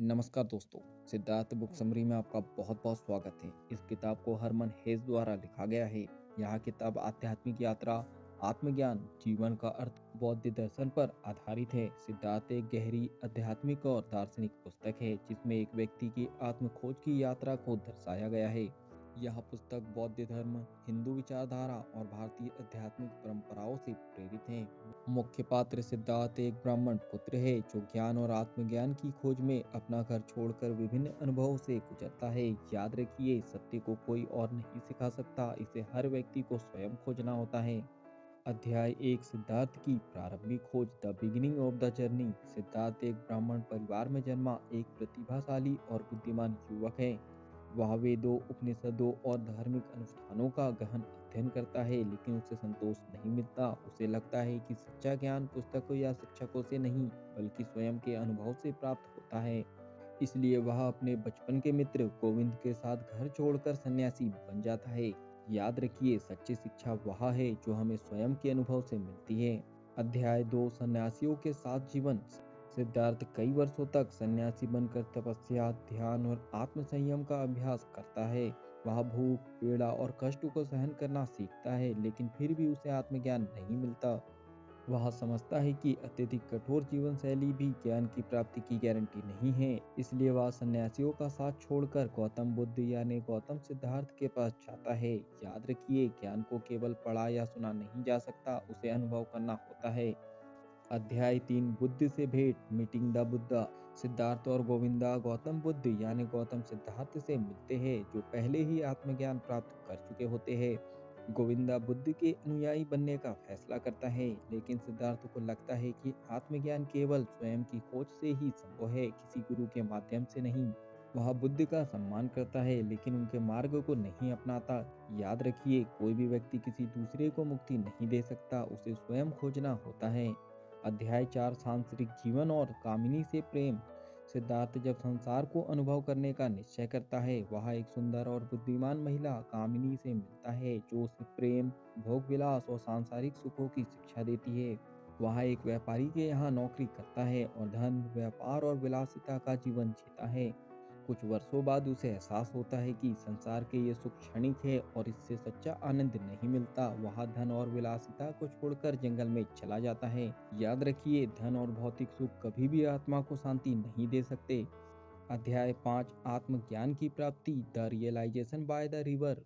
नमस्कार दोस्तों। Siddharth book summary में आपका बहुत बहुत स्वागत है। इस किताब को हरमन हेस द्वारा लिखा गया है। यह किताब आध्यात्मिक यात्रा, आत्मज्ञान, जीवन का अर्थ, बौद्ध दर्शन पर आधारित है। सिद्धार्थ एक गहरी आध्यात्मिक और दार्शनिक पुस्तक है जिसमें एक व्यक्ति की आत्म खोज की यात्रा को दर्शाया गया है। यह पुस्तक बौद्ध धर्म, हिंदू विचारधारा और भारतीय आध्यात्मिक परंपराओं से प्रेरित है। मुख्य पात्र सिद्धार्थ एक ब्राह्मण पुत्र है जो ज्ञान और आत्मज्ञान की खोज में अपना घर छोड़कर विभिन्न अनुभवों से गुजरता है। याद रखिए, सत्य को कोई और नहीं सिखा सकता, इसे हर व्यक्ति को स्वयं खोजना होता है। अध्याय एक, सिद्धार्थ की प्रारंभिक खोज, the beginning of the journey. Siddharth एक ब्राह्मण परिवार में जन्मा एक प्रतिभाशाली और बुद्धिमान युवक है। वह वेदों, उपनिषदों और धार्मिक अनुष्ठानों का गहन अध्ययन करता है, लेकिन उसे संतोष नहीं मिलता। उसे लगता है कि सच्चा ज्ञान पुस्तकों या शिक्षकों से नहीं बल्कि स्वयं के अनुभव से प्राप्त होता है। इसलिए वह अपने बचपन के मित्र गोविंद के साथ घर छोड़कर सन्यासी बन जाता है। याद रखिए, सच्ची शिक्षा वह है जो हमें स्वयं के अनुभव से मिलती है। अध्याय दो, सन्यासियों के साथ जीवन। सिद्धार्थ कई वर्षों तक सन्यासी बनकर तपस्या, ध्यान और आत्म संयम का अभ्यास करता है। वह भूख, पीड़ा और कष्ट को सहन करना सीखता है, लेकिन फिर भी उसे आत्मज्ञान नहीं मिलता। वह समझता है कि अत्यधिक कठोर जीवन शैली भी ज्ञान की प्राप्ति की गारंटी नहीं है। इसलिए वह सन्यासियों का साथ छोड़कर गौतम बुद्ध यानी गौतम सिद्धार्थ के पास जाता है। याद रखिए, ज्ञान को केवल पढ़ा या सुना नहीं जा सकता, उसे अनुभव करना होता है। अध्याय तीन, बुद्ध से भेंट, मीटिंग द बुद्धा। सिद्धार्थ और गोविंदा गौतम बुद्ध यानी गौतम सिद्धार्थ से मिलते हैं जो पहले ही आत्मज्ञान प्राप्त कर चुके होते हैं। गोविंदा बुद्ध के अनुयायी बनने का फैसला करता है, लेकिन सिद्धार्थ को लगता है कि आत्मज्ञान केवल स्वयं की खोज से ही संभव है, किसी गुरु के माध्यम से नहीं। वह बुद्ध का सम्मान करता है लेकिन उनके मार्ग को नहीं अपनाता। याद रखिए, कोई भी व्यक्ति किसी दूसरे को मुक्ति नहीं दे सकता, उसे स्वयं खोजना होता है। अध्याय चार, सांसारिक जीवन और कामिनी से प्रेम। सिद्धार्थ जब संसार को अनुभव करने का निश्चय करता है, वह एक सुंदर और बुद्धिमान महिला कामिनी से मिलता है जो उसे प्रेम, भोग विलास और सांसारिक सुखों की शिक्षा देती है। वह एक व्यापारी के यहाँ नौकरी करता है और धन, व्यापार और विलासिता का जीवन जीता है। कुछ वर्षों बाद उसे एहसास होता है कि संसार के ये सुख क्षणिक है और इससे सच्चा आनंद नहीं मिलता। वह धन और विलासिता को छोड़कर जंगल में चला जाता है। याद रखिए, धन और भौतिक सुख कभी भी आत्मा को शांति नहीं दे सकते। अध्याय पाँच, आत्मज्ञान की प्राप्ति, the realization by the river.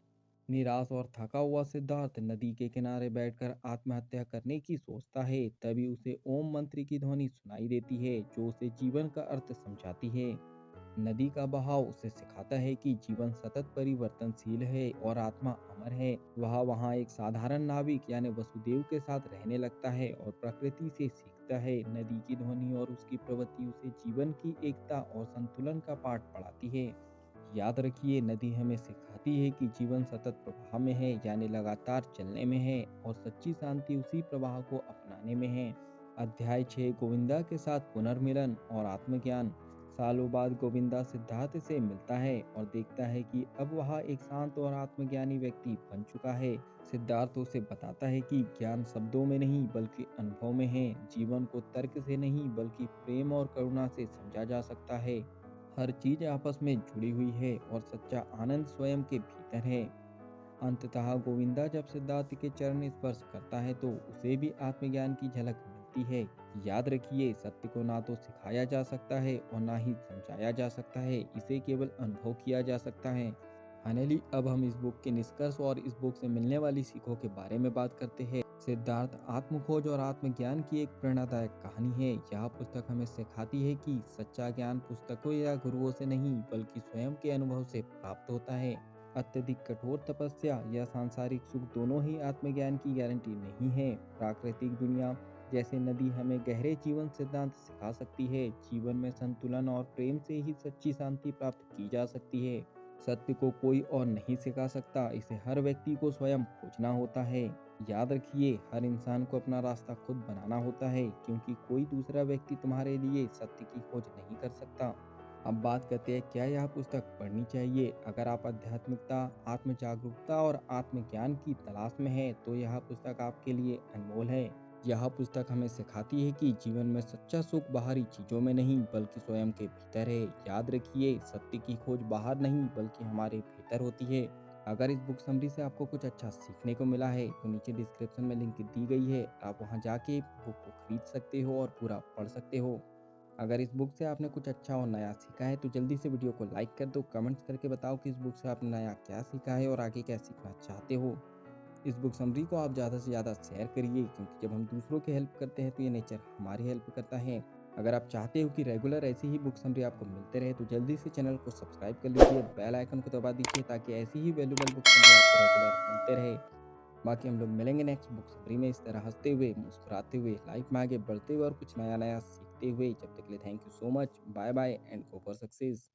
निराश और थका हुआ सिद्धार्थ नदी के किनारे बैठकर आत्महत्या करने की सोचता है। तभी उसे ओम मंत्र की ध्वनि सुनाई देती है जो उसे जीवन का अर्थ समझाती है। नदी का बहाव उसे सिखाता है कि जीवन सतत परिवर्तनशील है और आत्मा अमर है। वह वहाँ एक साधारण नाविक यानी वसुदेव के साथ रहने लगता है और प्रकृति से सीखता है। नदी की ध्वनि और उसकी प्रवृत्ति उसे जीवन की एकता और संतुलन का पाठ पढ़ाती है। याद रखिए, नदी हमें सिखाती है कि जीवन सतत प्रवाह में है यानी लगातार चलने में है और सच्ची शांति उसी प्रवाह को अपनाने में है। अध्याय 6, गोविंदा के साथ पुनर्मिलन और आत्मज्ञान। सालों बाद गोविंदा सिद्धार्थ से मिलता है और देखता है कि अब वह एक शांत और आत्मज्ञानी व्यक्ति बन चुका है। सिद्धार्थ उसे बताता है कि ज्ञान शब्दों में नहीं बल्कि अनुभव में है। जीवन को तर्क से नहीं बल्कि प्रेम और करुणा से समझा जा सकता है। हर चीज आपस में जुड़ी हुई है और सच्चा आनंद स्वयं के भीतर है। अंततः गोविंदा जब सिद्धार्थ के चरण स्पर्श करता है तो उसे भी आत्मज्ञान की झलक मिलती है। याद रखिए, सत्य को ना तो सिखाया जा सकता है और ना ही समझाया जा सकता है, इसे केवल अनुभव किया जा सकता है। फाइनली अब हम इस बुक के निष्कर्ष और इस बुक से मिलने वाली सीखों के बारे में बात करते हैं। सिद्धार्थ आत्मखोज और आत्मज्ञान की एक प्रेरणादायक कहानी है। यह पुस्तक हमें सिखाती है कि सच्चा ज्ञान पुस्तकों या गुरुओं से नहीं बल्कि स्वयं के अनुभव से प्राप्त होता है। अत्यधिक कठोर तपस्या या सांसारिक सुख दोनों ही आत्मज्ञान की गारंटी नहीं है। प्राकृतिक दुनिया जैसे नदी हमें गहरे जीवन सिद्धांत सिखा सकती है। जीवन में संतुलन और प्रेम से ही सच्ची शांति प्राप्त की जा सकती है। सत्य को कोई और नहीं सिखा सकता, इसे हर व्यक्ति को स्वयं खोजना होता है। याद रखिए, हर इंसान को अपना रास्ता खुद बनाना होता है क्योंकि कोई दूसरा व्यक्ति तुम्हारे लिए सत्य की खोज नहीं कर सकता। अब बात करते हैं, क्या यह पुस्तक पढ़नी चाहिए। अगर आप आध्यात्मिकता, आत्म जागरूकता और आत्मज्ञान की तलाश में हैं तो यह पुस्तक आपके लिए अनमोल है। यह पुस्तक हमें सिखाती है कि जीवन में सच्चा सुख बाहरी चीजों में नहीं बल्कि स्वयं के भीतर है। याद रखिए, सत्य की खोज बाहर नहीं बल्कि हमारे भीतर होती है। अगर इस बुक समरी से आपको कुछ अच्छा सीखने को मिला है तो नीचे डिस्क्रिप्शन में लिंक दी गई है, आप वहां जाके बुक को खरीद सकते हो और पूरा पढ़ सकते हो। अगर इस बुक से आपने कुछ अच्छा और नया सीखा है तो जल्दी से वीडियो को लाइक कर दो, कमेंट्स करके बताओ कि इस बुक से आपने नया क्या सीखा है और आगे क्या सीखना चाहते हो। इस बुक समरी को आप ज़्यादा से ज़्यादा शेयर करिए, क्योंकि जब हम दूसरों की हेल्प करते हैं तो ये नेचर हमारी हेल्प करता है। अगर आप चाहते हो कि रेगुलर ऐसी ही बुक समरी आपको मिलते रहे तो जल्दी से चैनल को सब्सक्राइब कर लीजिए, बेल आइकन को दबा दीजिए ताकि ऐसी ही वैल्यूबल बुक समरी आपको रेगुलर मिलते रहे। बाकी हम लोग मिलेंगे नेक्स्ट बुक समरी में, इस तरह हंसते हुए, मुस्कुराते हुए, लाइफ में आगे बढ़ते हुए और कुछ नया नया सीखते हुए। जब तक के लिए thank you so much, bye bye and go for success.